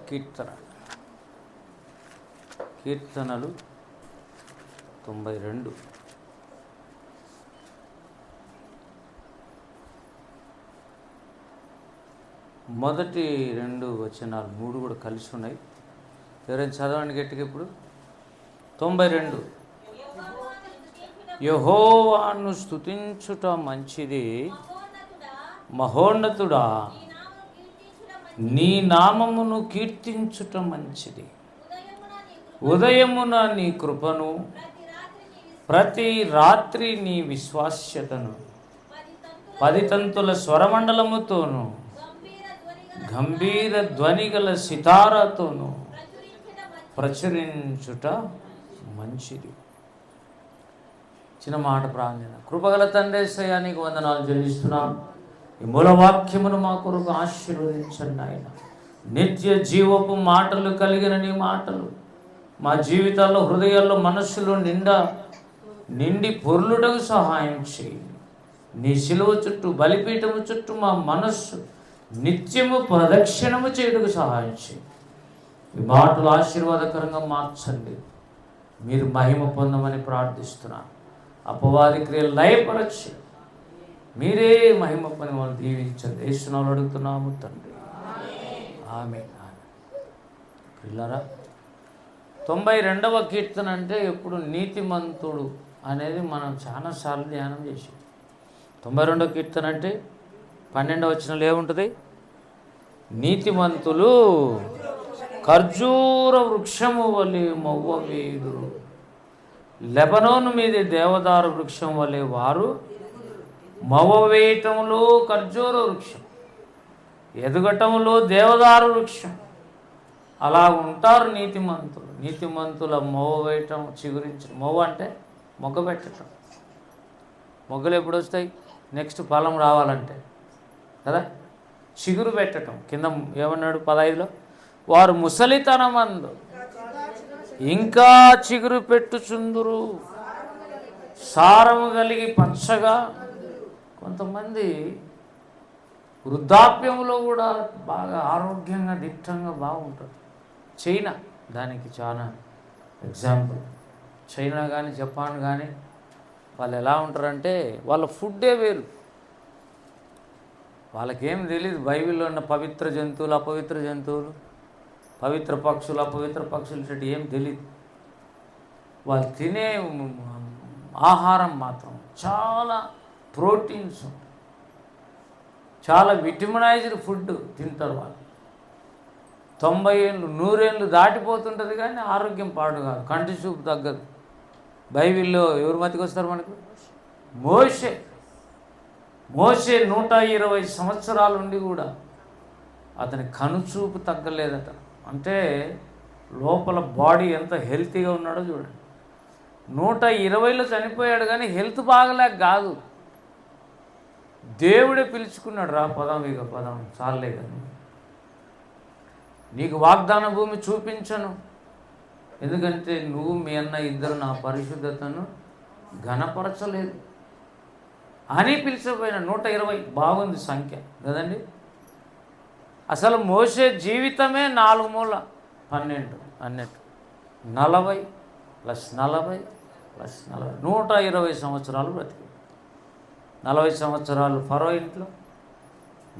కీర్తన కీర్తనలు 92. మొదటి 2 వచనాలు 3 కూడా కలిసి ఉన్నాయి. ఎవరైనా చదవండి గట్టిగా ఇప్పుడు. 92. యెహోవాను స్తుతించుట మంచిది, మహోన్నతుడా నీ నామమును కీర్తించుట మంచిది. ఉదయమున నీ కృపను, ప్రతి రాత్రి నీ విశ్వాస్యతను 10 తంతుల స్వరమండలముతోను, గంభీర ధ్వనిగల సితారాతోను ప్రచురించుట మంచిది. చిన్న మాట ప్రార్థన. కృపగల తండ్రి యేసయ్యా, నీకు వందనాలు చెల్లిస్తున్నాం. ఈ మూలవాక్యమును మా కొరకు ఆశీర్వదించండి ఆయన. నిత్య జీవపు మాటలు కలిగిన నీ మాటలు మా జీవితాల్లో, హృదయాల్లో, మనస్సులో నిండి పొర్లుటకు సహాయం చేయండి. నీ శిలువ చుట్టూ, బలిపీఠము చుట్టూ మా మనస్సు నిత్యము ప్రదక్షిణము చేయుటకు సహాయం చేయండి. ఈ మాటలు ఆశీర్వాదకరంగా మార్చండి. మీరు మహిమ పొందమని ప్రార్థిస్తున్నాను. అపవాది క్రియలు లయపరచి మీరే మహిమ పని వాళ్ళు దీవించండి. యేసునామములో అడుగుతున్నాము తండ్రి, ఆమేన్. పిల్లరా, 92వ కీర్తన అంటే ఎప్పుడు నీతిమంతుడు అనేది మనం చాలాసార్లు ధ్యానం చేసాం. 92వ కీర్తన అంటే 12వ వచనంలో ఏముంటుంది? నీతిమంతులు ఖర్జూర వృక్షము వలె మొవ్వవేయుదురు, లెబనోను మీద దేవదారు వృక్షం వలె వారు మొవ్వవేయటంలో ఖర్జూర వృక్షం, ఎదగటంలో దేవదారు వృక్షం. అలా ఉంటారు నీతిమంతులు. నీతిమంతుల మొవ్వ వేయటం, చిగురించడం. మొవ్వ అంటే మొగ్గ పెట్టడం. మొగ్గలు ఎప్పుడు వస్తాయి? నెక్స్ట్ ఫలం రావాలంటే కదా. చిగురు పెట్టడం. కింద ఏమన్నాడు 15లో? వారు ముసలితనమందు ఇంకా చిగురు పెట్టుచుందురు, సారము కలిగి పచ్చగా. కొంతమంది వృద్ధాప్యంలో కూడా బాగా ఆరోగ్యంగా, దిట్టంగా బాగుంటారు. చైనా దానికి చాలా ఎగ్జాంపుల్. చైనా కానీ, జపాన్ కానీ వాళ్ళు ఎలా ఉంటారంటే వాళ్ళ ఫుడ్డే వేరు. వాళ్ళకేం తెలియదు బైబిల్లో ఉన్న పవిత్ర జంతువులు, అపవిత్ర జంతువులు, పవిత్ర పక్షులు, అపవిత్ర పక్షులు చెట్టు ఏం తెలియదు. వాళ్ళు తినే ఆహారం మాత్రం చాలా ప్రోటీన్స్ ఉంటాయి, చాలా విటమినైజ్డ్ ఫుడ్ తింటారు వాళ్ళు. 90 ఏళ్ళు 100 ఏళ్ళు దాటిపోతుంటుంది కానీ ఆరోగ్యం పాడు కాదు, కంటి చూపు తగ్గదు. బైబిల్లో ఎవరు మతికి వస్తారు మనకు? మోషే 120 సంవత్సరాలు ఉండి కూడా అతని కనుచూపు తగ్గలేదట. అంటే లోపల బాడీ ఎంత హెల్తీగా ఉన్నాడో చూడండి. 120లో చనిపోయాడు కానీ హెల్త్ బాగలేక కాదు, దేవుడే పిలుచుకున్నాడు. రా పదం, ఇక పదం చాలే కానీ నీకు వాగ్దాన భూమి చూపించను, ఎందుకంటే నువ్వు మీ అన్న ఇద్దరు నా పరిశుద్ధతను ఘనపరచలేదు అని పిలిచిపోయిన. 120 బాగుంది సంఖ్య కదండి. అసలు మోసే జీవితమే 4 మూల 12 అన్నట్టు. 40 + 40 + 40 120 సంవత్సరాలు బ్రతికి. 40 సంవత్సరాలు ఫరో ఇంట్లో,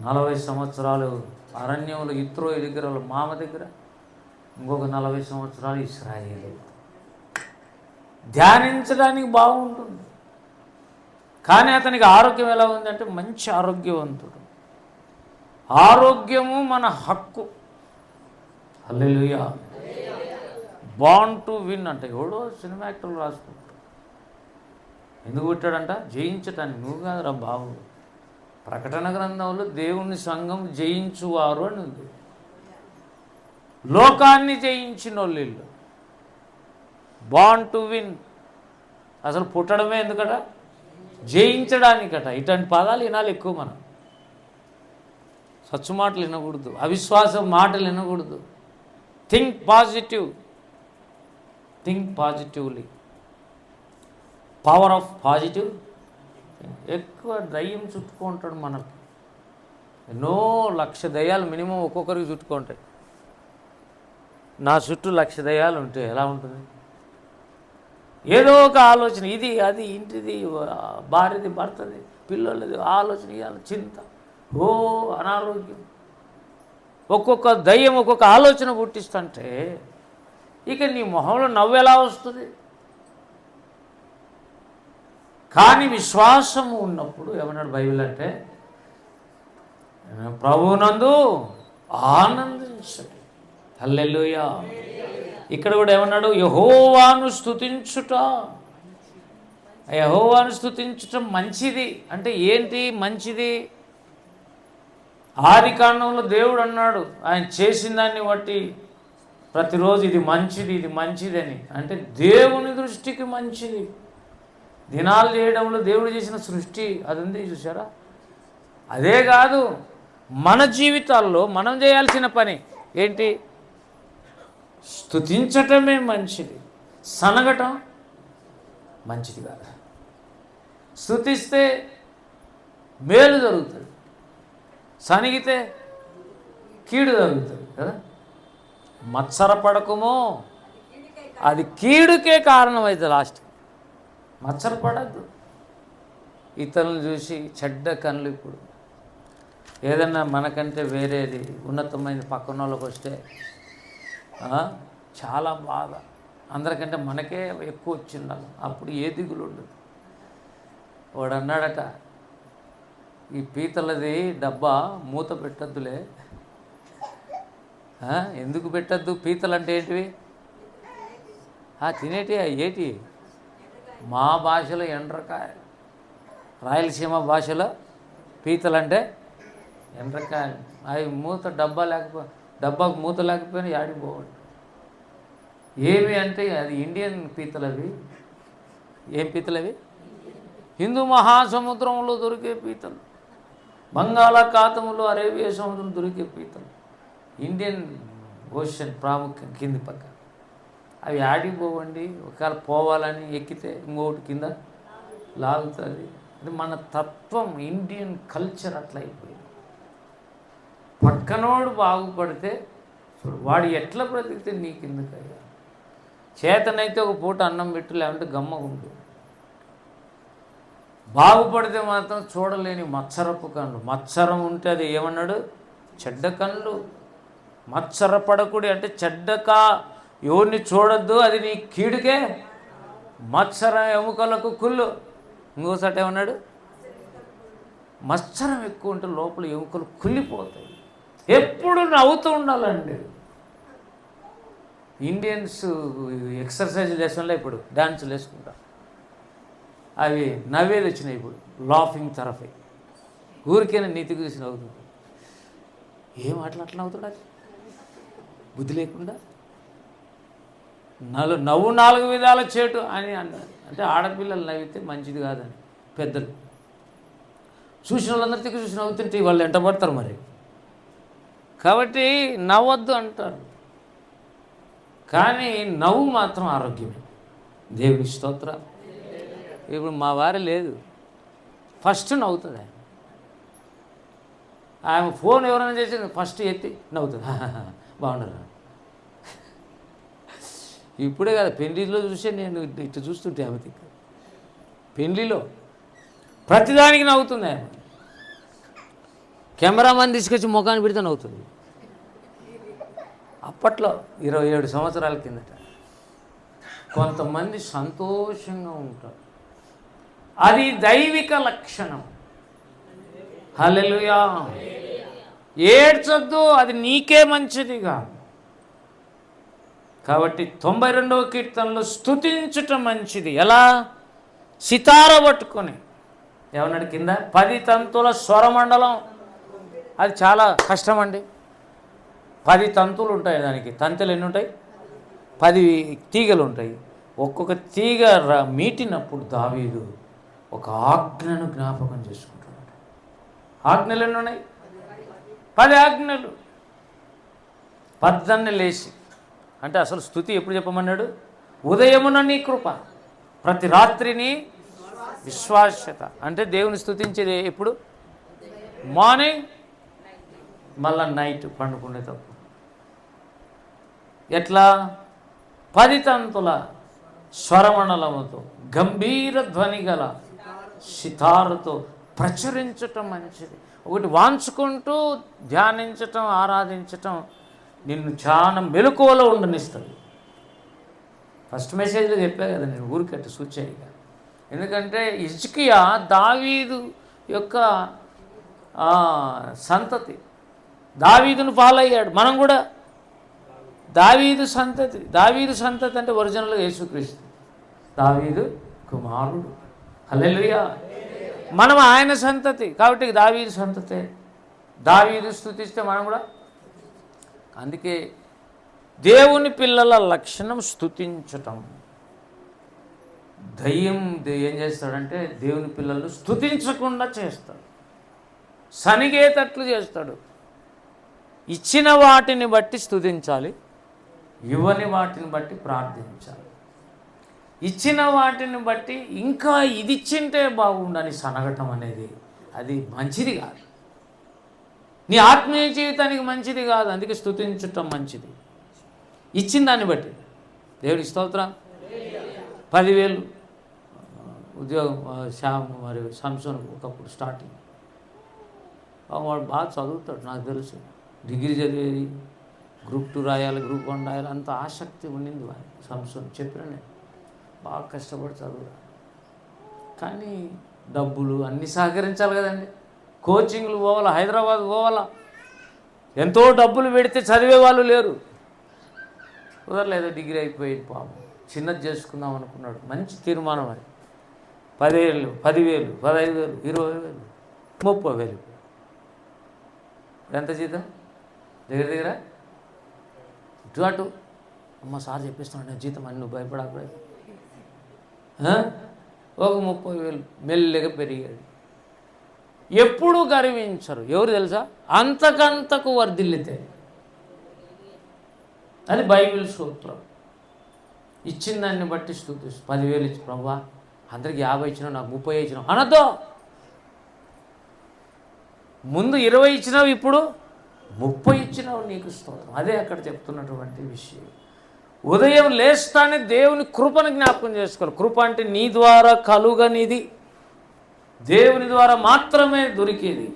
40 సంవత్సరాలు అరణ్యంలో ఇత్రో దగ్గర వాళ్ళ మామ దగ్గర, ఇంకొక 40 సంవత్సరాలు ఇశ్రాయేలు. ధ్యానించడానికి బాగుంటుంది కానీ అతనికి ఆరోగ్యం ఎలా ఉందంటే మంచి ఆరోగ్యవంతుడు. ఆరోగ్యము మన హక్కు. హల్లెలూయా. బార్న్ టు విన్ అంటే ఎవడో సినిమా యాక్టర్లు రాసుకుంటాడు. ఎందుకు పుట్టాడంట? జయించటానికి. నువ్వు కాదురా బాబు. ప్రకటన గ్రంథంలో దేవుని సంఘం జయించువారు అని ఉంది. లోకాన్ని జయించిన వాళ్ళు. Born to win. అసలు పుట్టడమే ఎందుకట? జయించడానికట. ఇట్లాంటి పదాలు వినాలి ఎక్కువ మనం. సచ్చు మాటలు వినకూడదు, అవిశ్వాస మాటలు వినకూడదు. Think positive, think positively. Power of positive. ఎక్కువ దయ్యం చుట్టుకుంటాడు మనకు. ఎన్నో 1,00,000 దయ్యాలు మినిమం ఒక్కొక్కరికి చుట్టుకుంటాయి. నా చుట్టూ 1,00,000 దయ్యాలు ఉంటే ఎలా ఉంటుంది? ఏదో ఒక ఆలోచన, ఇది అది, ఇంటిది, భార్యది, భర్తది, పిల్లలది ఆలోచన, ఇవాళ చింత, అనారోగ్యం, ఒక్కొక్క దయ్యం ఒక్కొక్క ఆలోచన పుట్టిస్తుంటే ఇక నీ మొహంలో నవ్వు ఎలా వస్తుంది? కానీ విశ్వాసము ఉన్నప్పుడు ఏమన్నాడు బైబిల్ అంటే, ప్రభువునందు ఆనందించండి. హల్లెలూయా. ఇక్కడ కూడా ఏమన్నాడు? యెహోవాను స్తుతించుట. యెహోవాను స్తుతించటం మంచిది. అంటే ఏంటి మంచిది? ఆదికాండంలో దేవుడు అన్నాడు, ఆయన చేసిన దాన్ని బట్టి ప్రతిరోజు ఇది మంచిది, ఇది మంచిదని. అంటే దేవుని దృష్టికి మంచిది. దినాలు చేయడంలో దేవుడు చేసిన సృష్టి అది ఉంది, చూసారా? అదే కాదు, మన జీవితాల్లో మనం చేయాల్సిన పని ఏంటి? స్తుతించటమే మంచిది, సనగటం మంచిది కాదు. స్తుతిస్తే మేలు జరుగుతుంది, సనిగితే కీడు జరుగుతుంది కదా. మత్సరపడకమో, అది కీడుకే కారణమవుతుంది లాస్ట్. మత్సరపడద్దు. ఇతరులను చూసి చెడ్డ కనులు. ఇప్పుడు ఏదన్నా మనకంటే వేరేది ఉన్నతమైన పక్కన వాళ్ళకి వస్తే చాలా బాధ, అందరికంటే మనకే ఎక్కువ వచ్చిండాలి, అప్పుడు ఏ దిగులు ఉండదు. వాడు అన్నాడట, ఈ పీతలది డబ్బా మూత పెట్టద్దులే. ఎందుకు పెట్టద్దు? పీతలు అంటే ఏంటివి? తినేటి ఏటి? మా భాషలో ఎండ్రకాయ, రాయలసీమ భాషలో పీతలంటే ఎండ్రకాయలు. అవి మూత డబ్బాకు మూత లేకపోయినా యాడిపోవద్దు. ఏమి అంటే అది ఇండియన్ పీతలు. అవి ఏం పీతలు? అవి హిందూ మహాసముద్రంలో దొరికే పీతలు, బంగాళాఖాతంలో అరేబియా సముద్రం దొరికే పీతలు, ఇండియన్ ఓషన్ ప్రాముఖ్యం కింది పక్క. అవి ఆడిపోవండి. ఒకవేళ పోవాలని ఎక్కితే ఇంకొకటి కింద లాగుతుంది. అది మన తత్వం, ఇండియన్ కల్చర్ అట్లా అయిపోయింది. పక్కనోడు బాగుపడితే వాడు ఎట్లా బ్రతికితే నీకెందుకయ్యా? చేతనైతే ఒక పూట అన్నం పెట్టు, లేకుంటే గమ్మగుండు. బాగుపడితే మాత్రం చూడలేని మత్సరపు కళ్ళు. మత్సరం ఉంటే అది ఏమన్నాడు? చెడ్డ కళ్ళు. మత్సరపడకుడి అంటే చెడ్డకా ఎవరిని చూడొద్దు, అది నీ కీడుకే. మత్సరం ఎముకలకు కుళ్ళు. ఇంకోసారి ఏమన్నాడు? మత్సరం ఎక్కువ ఉంటే లోపల ఎముకలు కుళ్ళిపోతాయి. ఎప్పుడు నవ్వుతూ ఉండాలండి. ఇండియన్స్ ఎక్సర్సైజ్ లెసన్లో ఇప్పుడు డ్యాన్సులు వేసుకుంటారు. అవి నవ్వేది వచ్చినాయి ఇప్పుడు, లాఫింగ్ థెరపీ. ఊరికైనా నీతి చూసి నవ్వుతుంది. ఏం అట్లా నవ్వుతాడు? అది బుద్ధి లేకుండా. నవ్వు 4 విధాల చేటు అని అన్నారు. అంటే ఆడపిల్లలు నవ్వితే మంచిది కాదని పెద్దలు. చూసిన వాళ్ళందరికీ చూసి నవ్వుతుంటే వాళ్ళు ఎంట పడతారు మరి. కాబట్టి నవ్వద్దు అంటారు. కానీ నవ్వు మాత్రం ఆరోగ్యమే. దేవుని స్తోత్రం. ఇప్పుడు మా వారి లేదు, ఫస్ట్ నవ్వుతుంది ఆమె ఫోన్ ఎవరైనా చేసి ఫస్ట్ ఎత్తి నవ్వుతుంది. బాగున్నారు. ఇప్పుడే కదా, పెళ్ళిలో చూసే నేను ఇట్లా చూస్తుంటే ఆమె పెళ్ళిలో ప్రతిదానికి నవ్వుతుంది ఆమె. కెమెరామెన్ తీసుకొచ్చి ముఖాన్ని పెడితే నవ్వుతుంది. అప్పట్లో 27 సంవత్సరాల కిందట. కొంతమంది సంతోషంగా ఉంటారు, అది దైవిక లక్షణం. హల్లెలూయా. ఏడ్చొద్దు, అది నీకే మంచిదిగా. కాబట్టి 92వ కీర్తనలో స్తుతించటం మంచిది. ఎలా? సితార పట్టుకొని. ఏమన్నాడు కింద? 10 తంతుల స్వరమండలం. అది చాలా కష్టం అండి. 10 తంతులు ఉంటాయి దానికి. తంతులు ఎన్ని ఉంటాయి? 10 తీగలు ఉంటాయి. ఒక్కొక్క తీగ మీటినప్పుడు దావీదు ఒక ఆజ్ఞను జ్ఞాపకం చేసుకుంటున్నాడు. ఆజ్ఞలు ఎన్ని ఉన్నాయి? 10 ఆజ్ఞలు. పద్దన్నే లేచి, అంటే అసలు స్తుతి ఎప్పుడు చెప్పమన్నాడు? ఉదయమున నీ కృప, ప్రతి రాత్రిని విశ్వాస్యత. అంటే దేవుని స్తుతించేది ఎప్పుడు? మార్నింగ్, మళ్ళా నైట్ పండుకునేటప్పుడు. ఎట్లా? 10 తంతుల స్వరమండలముతో గంభీర ధ్వని గల సితారుతో ప్రచురించటం మంచిది. ఒకటి వాంచుకుంటూ ధ్యానించటం, ఆరాధించటం నిన్ను చాలా మెలకువలో ఉండనిస్తుంది. ఫస్ట్ మెసేజ్లో చెప్పా కదా నేను, ఊరికట్టు సూచనగా. ఎందుకంటే హిజ్కియా దావీదు యొక్క సంతతి, దావీదును ఫాలో అయ్యాడు. మనం కూడా దావీదు సంతతి. దావీదు సంతతి అంటే ఒరిజినల్గా యేసుక్రీస్తు, దావీదు కుమారుడు. హల్లెలూయా. మనం ఆయన సంతతి కాబట్టి దావీదు సంతతే. దావీదు స్తుతిస్తే మనం కూడా. అందుకే దేవుని పిల్లల లక్షణం స్తుతించటం. దయ్యం ఏం చేస్తాడంటే దేవుని పిల్లలు స్తుతించకుండా చేస్తాడు, సనిగేటట్లు చేస్తాడు. ఇచ్చిన వాటిని బట్టి స్తుతించాలి, ఇవ్వని వాటిని బట్టి ప్రార్థించాలి. ఇచ్చిన వాటిని బట్టి ఇంకా ఇది ఇచ్చింటే బాగుండని సనగటం అనేది అది మంచిది కాదు, నీ ఆత్మీయ జీవితానికి మంచిది కాదు. అందుకే స్తుతించటం మంచిది. ఇచ్చిన దాన్ని బట్టి. దేవుడి స్తోత్రం. 10,000 ఉద్యోగం మరి సంసోన్ ఒకప్పుడు స్టార్టింగ్. వాడు బాగా చదువుతాడు, నాకు తెలుసు. డిగ్రీ చదివేది, గ్రూప్ 2 రాయాలి, గ్రూప్ 1 రాయాలి, అంత ఆసక్తి ఉండింది వాడు. సంసోన్ చెప్పిన నేను బాగా కష్టపడి చదువు. కానీ డబ్బులు అన్నీ సహకరించాలి కదండి. కోచింగ్లు పోవాలా, హైదరాబాద్ పోవాలా, ఎంతో డబ్బులు పెడితే చదివే వాళ్ళు లేరు. కుదరలేదు, డిగ్రీ అయిపోయింది పాపం. చిన్నది చేసుకుందాం అనుకున్నాడు. మంచి తీర్మానం అది. 10,000, 10,000, 15,000, 20,000, 30,000. ఎంత జీతం? దగ్గర ఇటు అటు. అమ్మ సార్ చెప్పిస్తున్నాడు నేను జీతం అని, నువ్వు భయపడకపోయి. ఒక 30,000 మెల్లగా పెరిగాడు. ఎప్పుడు గర్వించరు. ఎవరు తెలుసా? అంతకంతకు వర్ధిల్లితే. అది బైబిల్ సూత్రం. ఇచ్చిన దాన్ని బట్టి స్తుతిస్తూ 10,000 ఇచ్చి ప్రభువా అందరికి 50 ఇచ్చినావు, నాకు 30 ఇచ్చినావు అనద్దు. ముందు 20 ఇచ్చినావు, ఇప్పుడు 30 ఇచ్చినావు, నీకు స్తోత్రం. అదే అక్కడ చెప్తున్నటువంటి విషయం. ఉదయం లేస్తానే దేవుని కృపను జ్ఞాపకం చేసుకోవాలి. కృప అంటే నీ ద్వారా కలుగనిది, దేవుని ద్వారా మాత్రమే దొరికేది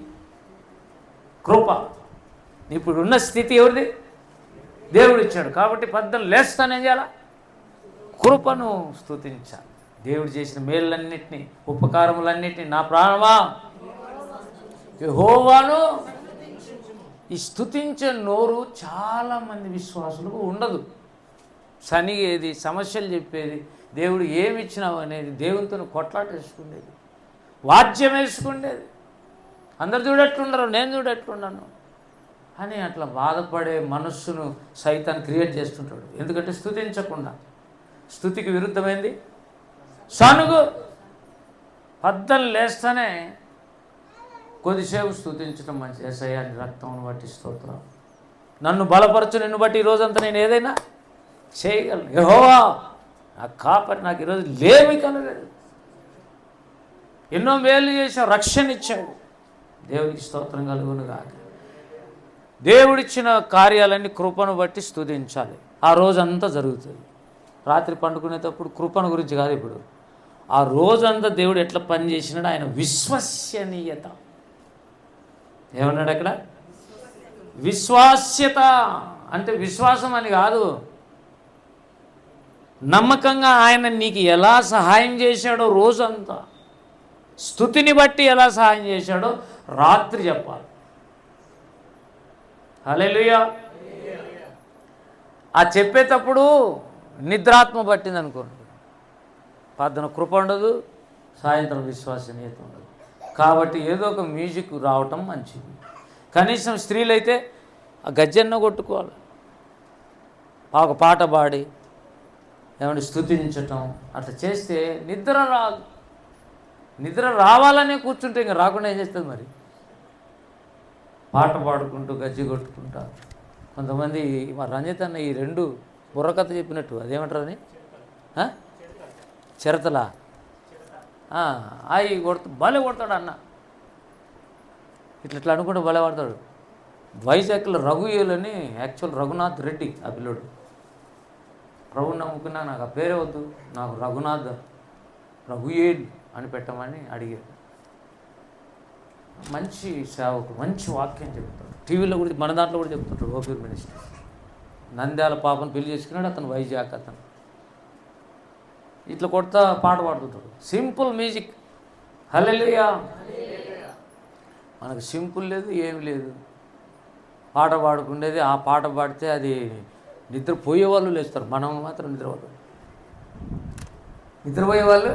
కృప. ఇప్పుడు ఉన్న స్థితి ఎవరిది? దేవుడు ఇచ్చాడు. కాబట్టి పొద్దున్న లేస్తానేం చేయాలా? కృపను స్తుతించాలి. దేవుడు చేసిన మేళ్ళన్నిటినీ, ఉపకారములన్నిటినీ నా ప్రాణమా యెహోవాను. ఈ స్తుతించే నోరు చాలామంది విశ్వాసులకు ఉండదు. సనిగేది, సమస్యలు చెప్పేది, దేవుడు ఏమి ఇచ్చినావు అనేది, దేవునితో కొట్లాట వేసుకునేది, వాద్యం వేసుకునేది. అందరు చూడట్లుండరు, నేను చూడట్లున్నాను అని అట్లా బాధపడే మనస్సును సైతాన్ క్రియేట్ చేస్తుంటాడు. ఎందుకంటే స్తుతించకుండా. స్తుతికి విరుద్ధమైంది సనుగు. పద్దలు లేస్తానే కొద్దిసేపు స్తుతించడం మంచి. యేసయ్యా నీ రక్తమును బట్టి స్తోత్రం, నన్ను బలపరచు, నిన్ను బట్టి ఈరోజంతా నేను ఏదైనా చేయగలను. యెహోవా నా కాపరి, నాకు ఈరోజు లేమి కలగలేదు, ఎన్నో మేలు చేసావు, రక్షణ ఇచ్చావు. దేవుడికి స్తోత్రం కలుగును కాక. దేవుడిచ్చిన కార్యాలన్నీ కృపను బట్టి స్తుతించాలి. ఆ రోజంతా జరుగుతుంది. రాత్రి పండుకునేటప్పుడు కృపను గురించి కాదు, ఇప్పుడు ఆ రోజంతా దేవుడు ఎట్లా పని చేసినాడు, ఆయన విశ్వసనీయత. ఏమన్నాడు అక్కడ? విశ్వాస్యత అంటే విశ్వాసం అని కాదు, నమ్మకంగా ఆయన నీకు ఎలా సహాయం చేశాడో రోజంతా, స్తుతిని బట్టి ఎలా సహాయం చేశాడో రాత్రి చెప్పాలి. హల్లెలూయా. ఆ చెప్పేటప్పుడు నిద్రాత్మ పట్టింది అనుకోండి, పొద్దున కృప ఉండదు, సాయంత్రం విశ్వసనీయత ఉండదు. కాబట్టి ఏదో ఒక మ్యూజిక్ రావటం మంచిది. కనీసం స్త్రీలైతే ఆ గజ్జెన్న కొట్టుకోవాలి, ఒక పాట పాడి ఏమంటే స్తుతించటం, అట్లా చేస్తే నిద్ర రాదు. నిద్ర రావాలనే కూర్చుంటే ఇంకా రాకుండా ఏం చేస్తుంది మరి? పాట పాడుకుంటూ గజ్జి కొట్టుకుంటా. కొంతమంది మా రంజిత్ అన్న ఈ 2 బుర్రకథ చెప్పినట్టు అదేమంటారు అని, చిరతలా అవి భలే కొడతాడు అన్న. ఇట్లా అనుకుంటే భలే పడతాడు. వైజాగ్లో రఘుయేలని, యాక్చువల్ రఘునాథ్ రెడ్డి ఆ పిల్లోడు, ప్రభువుని నమ్ముకున్నా, నాకు ఆ పేరే వద్దు, నాకు రఘునాథ్ రఘుయేల్ అని పెట్టమని అడిగాడు. మంచి సేవకు మంచి వాక్యం చెప్తాడు. టీవీలో కూడా మన దాంట్లో కూడా చెప్తుంటాడు. ఓపీర్ మినిస్టర్ నంద్యాల పాపను పెళ్లి చేసుకున్నాడు, అతను వైజాగ్ అతను. ఇట్లా కొడతా పాట పాడుతుంటాడు. Simple music. హల్లెలూయా. మనకు సింపుల్ లేదు, ఏమి లేదు. పాట పాడుకునేది, ఆ పాట పాడితే అది నిద్రపోయే వాళ్ళు లేస్తారు, మనం మాత్రం నిద్రపోయే వాళ్ళు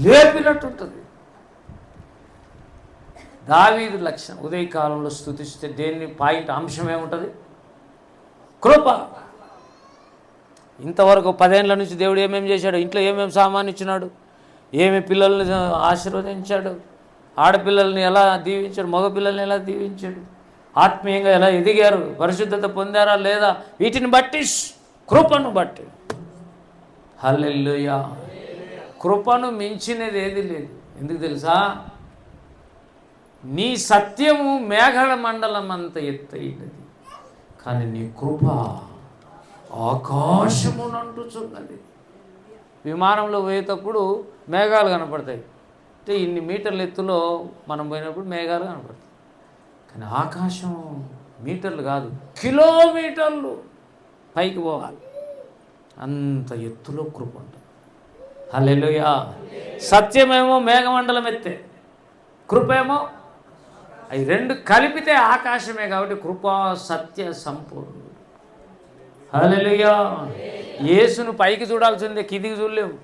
లేపినట్టు ఉంటుంది. దావీదు లక్షణం ఉదయకాలంలో స్తుతిస్తే దేన్ని పాయింట్ అంశం ఏముంటుంది? కృప. ఇంతవరకు 10 ఏళ్ల నుంచి దేవుడు ఏమేమి చేశాడు, ఇంట్లో ఏమేమి సామాను ఇచ్చినాడు, ఏమి పిల్లల్ని ఆశీర్వదించాడు, ఆడపిల్లల్ని ఎలా దీవించాడు, మగపిల్లల్ని ఎలా దీవించాడు, ఆత్మీయంగా ఎలా ఎదిగారు, పరిశుద్ధత పొందారా లేదా, వీటిని బట్టి, కృపను బట్టి. హల్లెలూయా. కృపను మించినది ఏది లేదు. ఎందుకు తెలుసా? నీ సత్యము మేఘల మండలం అంత ఎత్తైనది, కానీ నీ కృప ఆకాశమునంటుచున్నది. విమానంలో పోయేటప్పుడు మేఘాలు కనపడతాయి, అంటే ఇన్ని మీటర్ల ఎత్తులో మనం పోయినప్పుడు మేఘాలు కనపడతాయి. కానీ ఆకాశం మీటర్లు కాదు, కిలోమీటర్లు పైకి పోవాలి, అంత ఎత్తులో కృప ఉంటుంది. హల్లెలూయా. సత్యమేమో మేఘమండలం ఎత్తే, కృపేమో అవి రెండు కలిపితే ఆకాశమే. కాబట్టి కృపా సత్య సంపూర్ణుడు. హల్లెలూయా. యేసును పైకి చూడాల్సిందే, కిందికి చూడలేవు.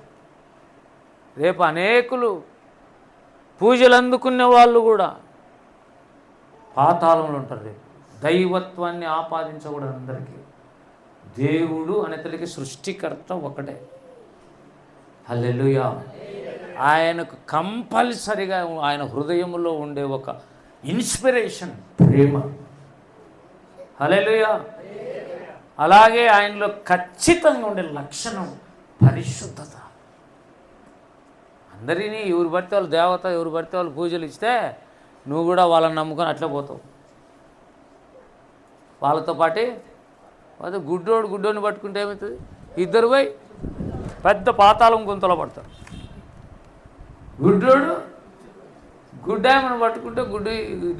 రేపు అనేకులు పూజలు అందుకునే వాళ్ళు కూడా పాతాళంలో ఉంటారు. రేపు దైవత్వాన్ని ఆపాదించకూడదు అందరికీ. దేవుడు అనేతడికి సృష్టికర్త ఒకటే. హల్లెలూయా. ఆయనకు కంపల్సరిగా ఆయన హృదయంలో ఉండే ఒక ఇన్స్పిరేషన్ ప్రేమ. హల్లెలూయా. అలాగే ఆయనలో ఖచ్చితంగా ఉండే లక్షణం పరిశుద్ధత. అందరినీ ఎవరు పడితే వాళ్ళు దేవత, ఎవరు పడితే వాళ్ళు పూజలు ఇస్తే నువ్వు కూడా వాళ్ళని నమ్ముకొని అట్లే పోతావు. వాళ్ళతో పాటే అదే గుడ్డోడిని పట్టుకుంటే ఏమవుతుంది? ఇద్దరు పోయి పెద్ద పాతాళం గుంతలో పడతారు. గుడ్డాయమని పట్టుకుంటే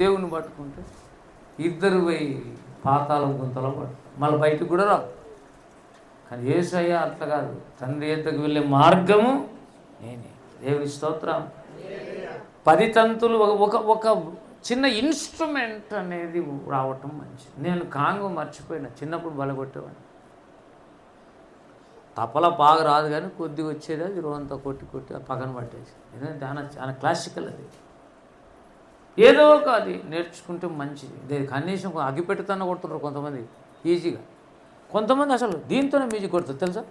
దేవుని పట్టుకుంటే ఇద్దరు పోయి పాతాళం గుంతలో పడతారు. మళ్ళీ బయటకు కూడా రావు. కానీ యేసయ్య అట్లా కాదు, తండ్రి ఎద్దకు వెళ్ళే మార్గము నేనే. దేవుని స్తోత్రం. 10 తంతులు ఒక చిన్న ఇన్స్ట్రుమెంట్ అనేది రావటం మంచిది. నేను కాంగు మర్చిపోయినా, చిన్నప్పుడు బలగొట్టేవాడిని. తపల బాగా రాదు కానీ కొద్దిగా వచ్చేది, అది రోజంతా కొట్టి పక్కన పట్టేసి. ఎందుకంటే చాలా క్లాసికల్ అది. ఏదో ఒక అది నేర్చుకుంటే మంచిది. కనీసం అగిపెట్టుతన్న కొడుతున్నారు కొంతమంది ఈజీగా, కొంతమంది అసలు దీంతోనే మ్యూజిక్ కొడుతుంది తెలుసా.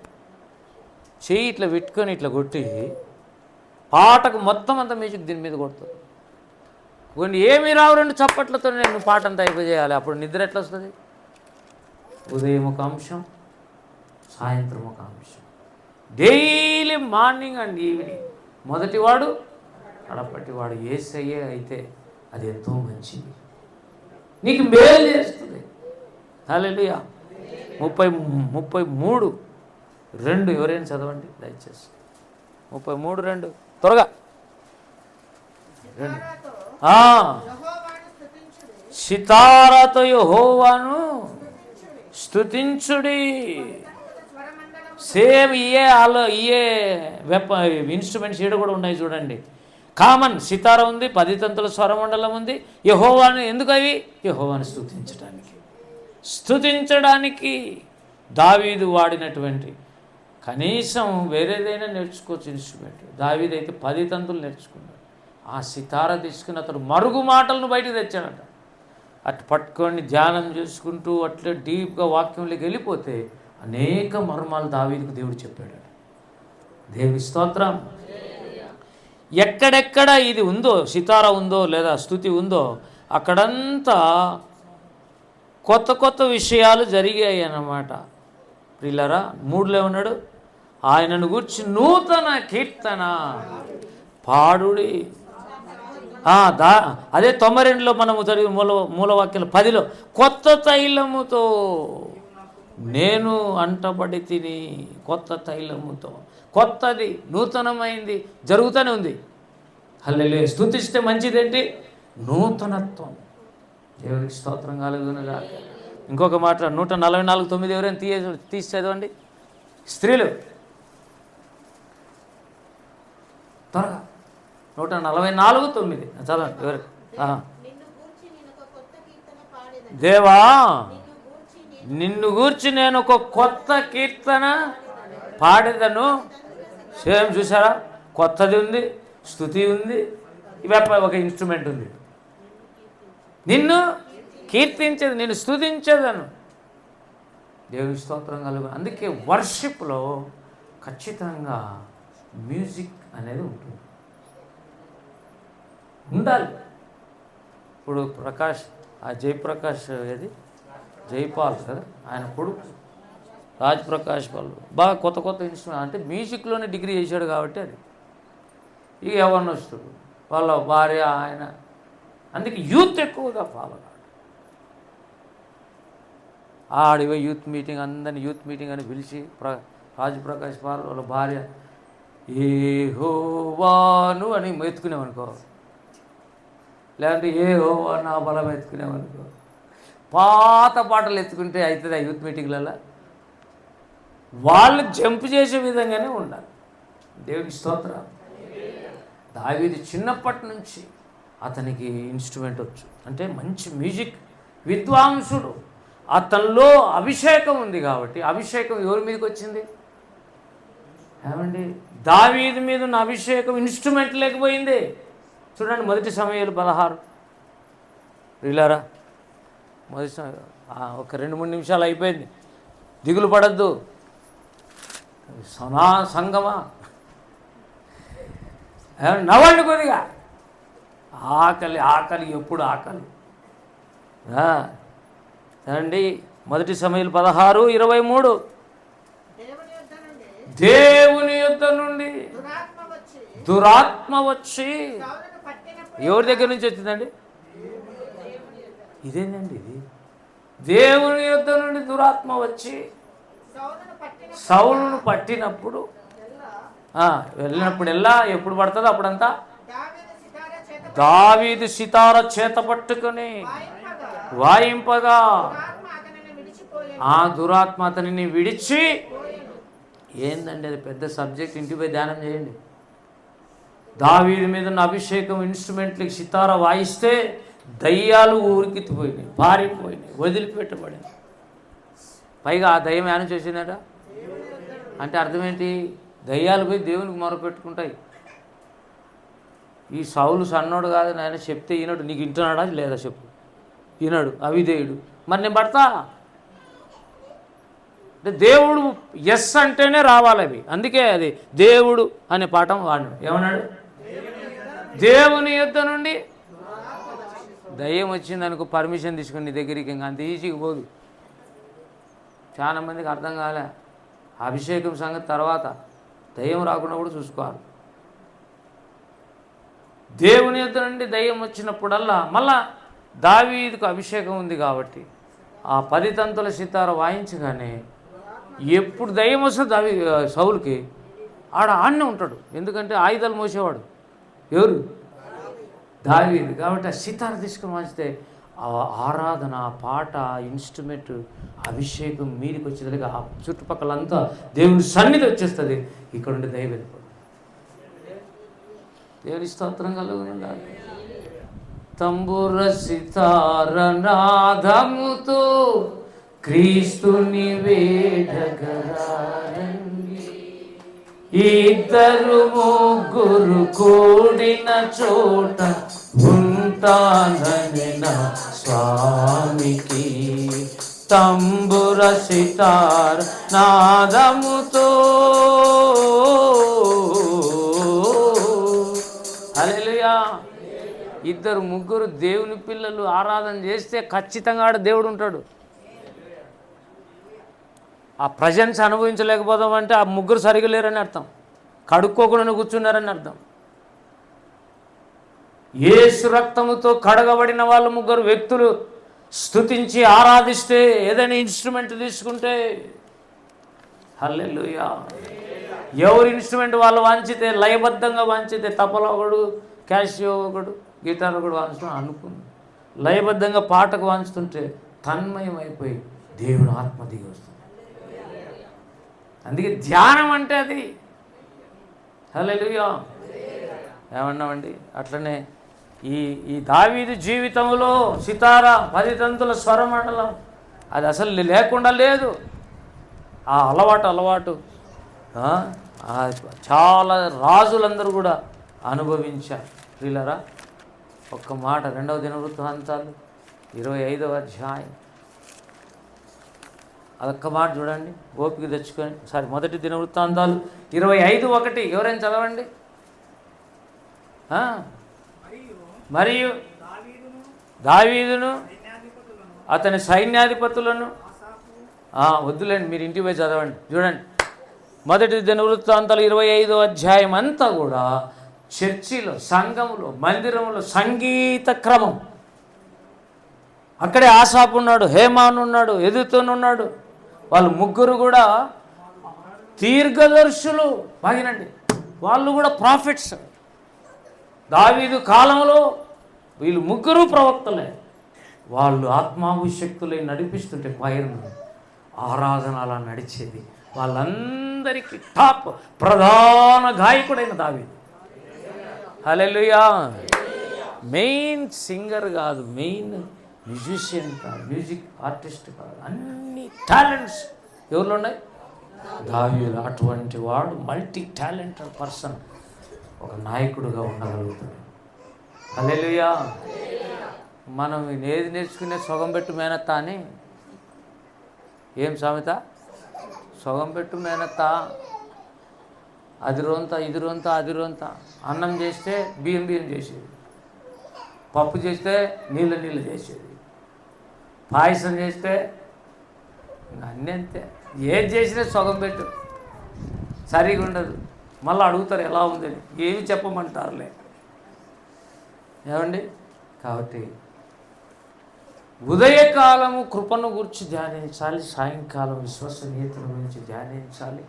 చెయ్యి ఇట్లా పెట్టుకొని ఇట్లా కొట్టి పాటకు మొత్తం అంతా మ్యూజిక్ దీని మీద కొడుతుంది. కొన్ని ఏమీ రావు, 2 చప్పట్లతో నేను పాట అంతా అయిపోయేయాలి. అప్పుడు నిద్ర ఎట్లా వస్తుంది? ఉదయం ఒక అంశం, సాయంత్రం ఒక అంశం, డైలీ మార్నింగ్ అండ్ ఈవినింగ్. మొదటివాడు కడపటివాడు యేసయ్యే అయితే అది ఎంతో మంచిది, నీకు మేలు చేస్తుంది. హల్లెలూయా. 33:2 ఎవరైనా చదవండి దయచేసి. 33:2 త్వరగా. సితారాతో యెహోవాను స్తుతించుడి. సేమ్ ఇయే ఇన్స్ట్రుమెంట్స్ ఈడ కూడా ఉన్నాయి చూడండి. కామన్ సితార ఉంది, 10 తంతుల స్వరమండలం ఉంది. యెహోవాను ఎందుకు? అవి యెహోవాను స్తుతించడానికి దావీదు వాడినటువంటి, కనీసం వేరేదైనా నేర్చుకోవచ్చు ఇన్స్ట్రుమెంట్. దావీదు అయితే 10 తంతులు నేర్చుకున్నాడు. ఆ సితార తీసుకుని అతడు మరుగు మాటలను బయటకు తెచ్చాడట. అటు పట్టుకొని ధ్యానం చేసుకుంటూ అట్లే డీప్గా వాక్యంలోకి వెళ్ళిపోతే అనేక మర్మాలు దావీదుకు దేవుడు చెప్పాడు. దేవుని స్తోత్రం. ఎక్కడెక్కడ ఇది ఉందో, సితార ఉందో లేదా స్తుతి ఉందో, అక్కడంతా కొత్త విషయాలు జరిగాయి అన్నమాట. ప్రియులారా, 3లో ఉన్నాడు, ఆయనను గూర్చి నూతన కీర్తన పాడుడి. అదే 92లో మనము చదివి మూలవాక్యాలు 10లో కొత్త తైలముతో నేను అంటబడి తిని కొత్త తైలముతో. కొత్తది, నూతనమైంది జరుగుతూనే ఉంది. హల్లెలూయా. స్తుతిస్తే మంచిదేంటి? నూతనత్వం. దేవునికి స్తోత్రం కలుగునుగాక. ఇంకొక మాట 144:9 ఎవరైనా తీసి చదవండి. స్త్రీలు త్వరగా 144:9 చదవండి. ఎవరు? దేవా, నిన్ను గూర్చి నేను ఒక కొత్త కీర్తన పాడేదను. సేమ్ చూసారా? కొత్తది ఉంది, స్తుతి ఉంది, ఇవే ఒక ఇన్స్ట్రుమెంట్ ఉంది. నిన్ను కీర్తించేది, నిన్ను స్తుతించేదను. దేవుని స్తోత్రం కలుగు. అందుకే వర్షిప్లో ఖచ్చితంగా మ్యూజిక్ అనేది ఉంటుంది, ఉండాలి. ఇప్పుడు ప్రకాష్, ఆ జయప్రకాష్ ఏది జైపాల్ కదా, ఆయన కొడుకు రాజ్ ప్రకాష్ వాళ్ళు బాగా కొత్త కొత్త ఇన్స్ట్రుమెంట్, అంటే మ్యూజిక్లోనే డిగ్రీ చేశాడు కాబట్టి అది. ఇక ఎవరిని వస్తుడు వాళ్ళ భార్య ఆయన, అందుకే యూత్ ఎక్కువగా ఫాలో కాదు. ఆడివే యూత్ మీటింగ్, అందరినీ యూత్ మీటింగ్ అని పిలిచి రాజ్ ప్రకాష్ పాల్ వాళ్ళ భార్య యెహోవాను అని ఎత్తుకునేవనుకో, లేదంటే యెహోవా నా బలం ఎత్తుకునేవనుకో, పాత పాటలు ఎత్తుకుంటే అవుతుంది ఆ యూత్ మీటింగ్లలో. వాళ్ళు జంప్ చేసే విధంగానే ఉండాలి. దేవునికి స్తోత్రం. దావీదు చిన్నప్పటి నుంచి అతనికి ఇన్స్ట్రుమెంట్ వచ్చు, అంటే మంచి మ్యూజిక్ విద్వాంసుడు. అతనిలో అభిషేకం ఉంది కాబట్టి. అభిషేకం ఎవరి మీదకి వచ్చింది? ఏమండి, దావీదు మీద ఉన్న అభిషేకం ఇన్స్ట్రుమెంట్ లేకపోయింది. చూడండి 1 సమూయేలు 16 రీలారా. ఒక 2-3 నిమిషాలు అయిపోయింది. దిగులు పడద్దు సనా సంగమా, నవ్వండి కొద్దిగా. ఆకలి ఆకలి ఎప్పుడు ఆకలి అండి. 1 సమూయేలు 16:23 దేవుని యుద్ధ నుండి దురాత్మ వచ్చి ఎవరి దగ్గర నుంచి వచ్చిందండి? ఇదేనండి, ఇది దేవుని యుద్ధ నుండి దురాత్మ వచ్చి సౌలును పట్టినప్పుడు, వెళ్ళినప్పుడెల్లా ఎప్పుడు పడుతుందో అప్పుడంతా దావీదు సితార చేత పట్టుకొని వాయింపగా ఆ దురాత్మ అతనిని విడిచి. ఏందండి అది పెద్ద సబ్జెక్ట్, ఇంటికి పోయి ధ్యానం చేయండి. దావీదు మీద ఉన్న అభిషేకం ఇన్స్ట్రుమెంట్లకి సితార వాయిస్తే దయ్యాలు ఊరికిత్తిపోయినాయి, పారిపోయినాయి, వదిలిపెట్టబడింది. పైగా ఆ దయ్యం ఏమైనా చేసిందట అంటే అర్థం ఏంటి? దయ్యాలు పోయి దేవునికి మొరపెట్టుకుంటాయి. ఈ సౌలు సన్నోడు కాదు నాయన, చెప్తే ఈనాడు నీకు ఇంటున్నాడా లేదా చెప్పు, ఈనాడు అవిధేయుడు, మరి నేను పడతా. అంటే దేవుడు ఎస్ అంటేనే రావాలి అవి. అందుకే అది దేవుడు అనే పాఠం వాడినాడు. ఏమన్నాడు? దేవుని యుద్ధ నుండి దయ్యం వచ్చింది అనుకో, పర్మిషన్ తీసుకుని నీ దగ్గరికి, ఇంకా అంత ఈజీగా పోదు. చాలామందికి అర్థం కాలే. అభిషేకం సంగతి తర్వాత, దయ్యం రాకుండా కూడా చూసుకోవాలి. దేవుని యుద్ధ నుండి దయ్యం వచ్చినప్పుడల్లా మళ్ళా దావీదుకు అభిషేకం ఉంది కాబట్టి ఆ 10 తంతుల సితార వాయించగానే ఎప్పుడు దయ్యం వస్తుంది సౌలుకి ఆడనే ఉంటాడు. ఎందుకంటే ఆయుధాలు మోసేవాడు ఎవరు? దావీదు. కాబట్టి ఆ సితార తీసుకుని వాయిస్తే ఆ ఆరాధన, పాట, ఇన్స్ట్రుమెంట్, అభిషేకం మీదికి వచ్చేది. ఆ చుట్టుపక్కలంతా దేవుని సన్నిధి వచ్చేస్తుంది. ఇక్కడ ఉండి దైవం వెళ్ళిపోతుంది. దేవుని స్తోత్రం కలుగునుగాక. తంబుర సితార నాదముతో క్రీస్తుని వేడగరారండి. 2-3 కూడిన చోట ఉంటానని నా స్వామికి. తంబుర సితార నాదముతో. హల్లెలూయా. 2-3 దేవుని పిల్లలు ఆరాధన చేస్తే ఖచ్చితంగా ఆడ దేవుడు ఉంటాడు. ఆ ప్రజెన్స్ అనుభవించలేకపోదామంటే ఆ 3 సరిగా లేరని అర్థం, కడుక్కోకుండా కూర్చున్నారని అర్థం. యేసు రక్తముతో కడగబడిన వాళ్ళు 3 వ్యక్తులు స్తుతించి ఆరాధిస్తే, ఏదైనా ఇన్స్ట్రుమెంట్ తీసుకుంటే హల్లెలూయా, ఎవరి ఇన్స్ట్రుమెంట్ వాళ్ళు వాంచితే, లయబద్ధంగా వాంచితే, తపల ఒకడు, క్యాషియో ఒకడు, గిటార్ ఒకడు వాంచడం అనుకుంది, లయబద్ధంగా పాటకు వాంచుతుంటే తన్మయం అయిపోయి దేవుడు ఆత్మ దిగి వస్తుంది. అందుకే ధ్యానం అంటే అది. హల్లెలూయా. ఏమన్నామండి? అట్లనే ఈ దావీదు జీవితంలో సితార 10 తంతుల స్వరమండలం అది అసలు లేకుండా లేదు. ఆ అలవాటు చాలా రాజులందరూ కూడా అనుభవించారు. ప్రియులారా, ఒక్క మాట 2వ దినవృత్తాంతాలు 25వ అధ్యాయం, అదొక్క మాట చూడండి, ఓపిక తెచ్చుకొని. సారీ, 1 దినవృత్తాంతాలు 25:1 ఎవరైనా చదవండి. మరియు దావీదును అతని సైన్యాధిపతులను, వద్దులేండి, మీరు ఇంటికి పోయి చదవండి. చూడండి, 1 దినవృత్తాంతాలు 25వ అధ్యాయం అంతా కూడా చర్చిలో, సంఘములో, మందిరంలో సంగీత క్రమం. అక్కడే ఆసాపు ఉన్నాడు, హేమాను ఉన్నాడు, ఎదుతోనున్నాడు. వాళ్ళు ముగ్గురు కూడా దీర్ఘదర్శులు. బాగినండి, వాళ్ళు కూడా ప్రాఫిట్స్. దావీదు కాలంలో వీళ్ళు ముగ్గురు ప్రవక్తలే. వాళ్ళు ఆత్మాభిషక్తులై నడిపిస్తుంటే క్వైర్ను ఆరాధన అలా నడిచేది. వాళ్ళందరికీ టాప్ ప్రధాన గాయకుడైన దావీదు. హల్లెలూయా. మెయిన్ సింగర్ కాదు, మెయిన్ మ్యూజిషియన్ కాదు, మ్యూజిక్ ఆర్టిస్ట్ కాదు, అన్ని టాలెంట్స్ ఎవరిలో ఉన్నాయి? దావీదు. అటువంటి వాడు మల్టీ టాలెంటెడ్ పర్సన్ ఒక నాయకుడుగా ఉండగలుగుతాడు. హల్లెలూయా. మనం ఏది నేర్చుకునే సొగం పెట్టు మేనత్త అని. ఏం సామెత? సొగం పెట్టు మేనత్త, అది రొంత ఇది రొంత అది రొంత. అన్నం చేస్తే బియ్యం చేసేది, పప్పు చేస్తే నీళ్ళు చేసేది, పాయసం చేస్తే అన్నీ అంతే. ఏది చేసినా సొగం పెట్టు, సరిగా ఉండదు. మళ్ళీ అడుగుతారు ఎలా ఉందని, ఏమి చెప్పమంటారులే. ఏమండి? కాబట్టి ఉదయకాలము కృపను గురించి ధ్యానించాలి, సాయంకాలం విశ్వసనీయతను గురించి ధ్యానించాలి.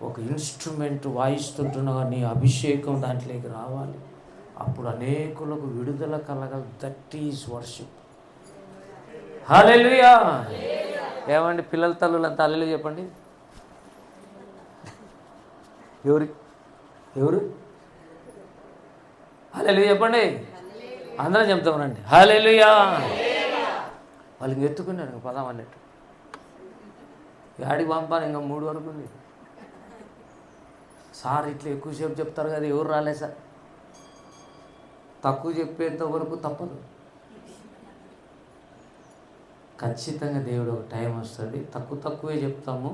ఒక ఇన్స్ట్రుమెంట్ వాయిస్తుంటున్నా నీ అభిషేకం దాంట్లోకి రావాలి. అప్పుడు అనేకులకు విడుదల కలగదు. That is worship. హల్లెలూయా. ఏమండి పిల్లల తల్లులంతా హల్లెలూయా చెప్పండి. ఎవరు హల్లెలూయా చెప్పండి. అందరం చెప్తామనండి హల్లెలూయా. వాళ్ళు ఇంక ఎత్తుకున్నారు, ఇంక పదాం అన్నట్టు. యాడికి పంపాను, ఇంకా 3 వరకు ఉంది. సార్ ఇట్లా ఎక్కువసేపు చెప్తారు కదా, ఎవరు రాలే సార్. తక్కువ చెప్పేంత వరకు తప్పదు. ఖచ్చితంగా దేవుడు ఒక టైం వస్తుంది, తక్కువే చెప్తాము,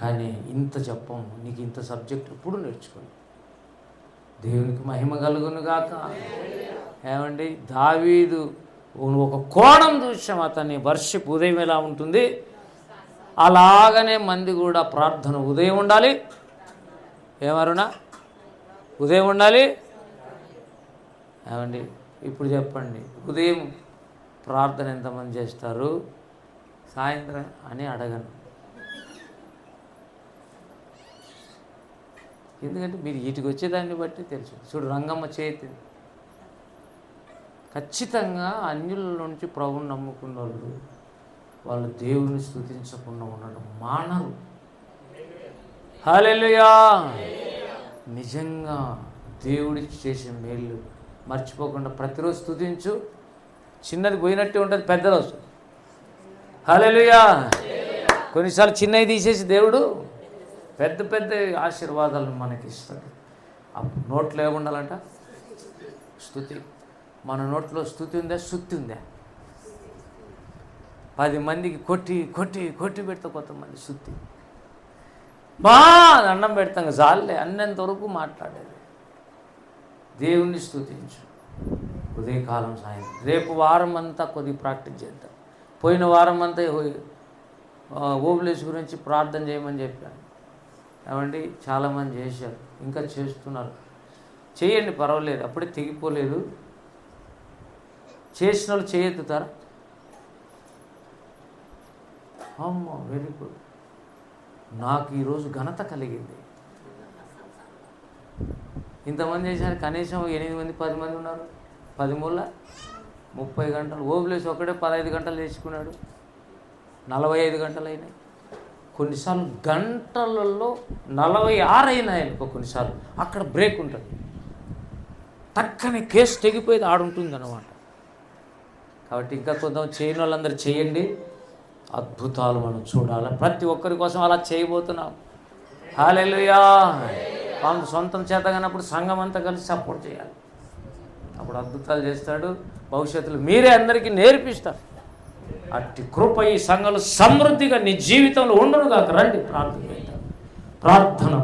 కానీ ఇంత చెప్పము. నీకు ఇంత సబ్జెక్ట్ ఇప్పుడు నేర్చుకోండి. దేవునికి మహిమ కలుగును గాక. ఏమండి? దావీదు ఒక కోణం చూసాం, అతని వర్షిప్ ఉదయం ఎలా ఉంటుంది అలాగనే మంది కూడా ప్రార్థన ఉదయం ఉండాలి. ఏమరునా? ఉదయం ఉండాలి. ఏమండి? ఇప్పుడు చెప్పండి, ఉదయం ప్రార్థన ఎంతమంది చేస్తారు, సాయంత్రం అని అడగను. ఎందుకంటే మీరు వీటికి వచ్చేదాన్ని బట్టి తెలుసు. చూడు, రంగమ్మ చేతి ఖచ్చితంగా అన్యుల నుంచి ప్రభువుని నమ్ముకున్న వాళ్ళు దేవుని స్తుతించకుండా ఉండడం మానరు. హల్లెలూయా. నిజంగా దేవుడికి చేసే మేలు మర్చిపోకుండా ప్రతిరోజు స్తుతించు. చిన్నది పోయినట్టే ఉంటుంది, పెద్దది వస్తుంది. హల్లెలూయా. కొన్నిసార్లు చిన్నవి తీసేసి దేవుడు పెద్ద ఆశీర్వాదాలను మనకి ఇస్తాడు. అప్పుడు నోట్లో ఏముండాలంట? స్తుతి. మన నోట్లో స్తుతి ఉందా, శుద్ధి ఉందా? 10 మందికి కొట్టి పెడతా కొంతమంది శుద్ధి. దండం పెడతాం, జాలే అన్నంతవరకు మాట్లాడేది. దేవుణ్ణి స్తుతించు ఉదయకాలం, సాయంత్రం. రేపు వారం అంతా కొద్దిగా ప్రాక్టీస్ చేద్దాం. పోయిన వారం అంతా ఓబులేస్ గురించి ప్రార్థన చేయమని చెప్పాను. ఏమండి? చాలామంది చేశారు, ఇంకా చేస్తున్నారు. చేయండి, పర్వాలేదు, అప్పుడే తెగిపోలేదు. చేసిన వాళ్ళు చేయెత్తుతారా? అమ్మ వెరీ గుడ్, నాకు ఈరోజు ఘనత కలిగింది. ఇంతమంది చేశారు, కనీసం 8 మంది 10 మంది ఉన్నారు. 10 మూల 30 గంటలు ఓబులేసి ఒకటే 15 గంటలు చేసుకున్నాడు, 45 గంటలు అయినాయి. కొన్నిసార్లు గంటలలో 46 అయినాయి అనుకో. కొన్నిసార్లు అక్కడ బ్రేక్ ఉంటుంది, టక్కనే కేసు తెగిపోయేది ఆడుంటుంది అన్నమాట. కాబట్టి ఇంకా కొంత చేయని వాళ్ళందరూ చేయండి, అద్భుతాలు మనం చూడాలి. ప్రతి ఒక్కరి కోసం అలా చేయబోతున్నాం. హల్లెలూయా. మనం సొంతం చేత కానప్పుడు సంఘం అంతా కలిసి సపోర్ట్ చేయాలి, అప్పుడు అద్భుతాలు చేస్తాడు. భవిష్యత్తులో మీరే అందరికీ నేర్పిస్తారు. అట్టి కృప ఈ సంఘంలో సమృద్ధిగా నీ జీవితంలో ఉండును గాక. రండి ప్రార్థన.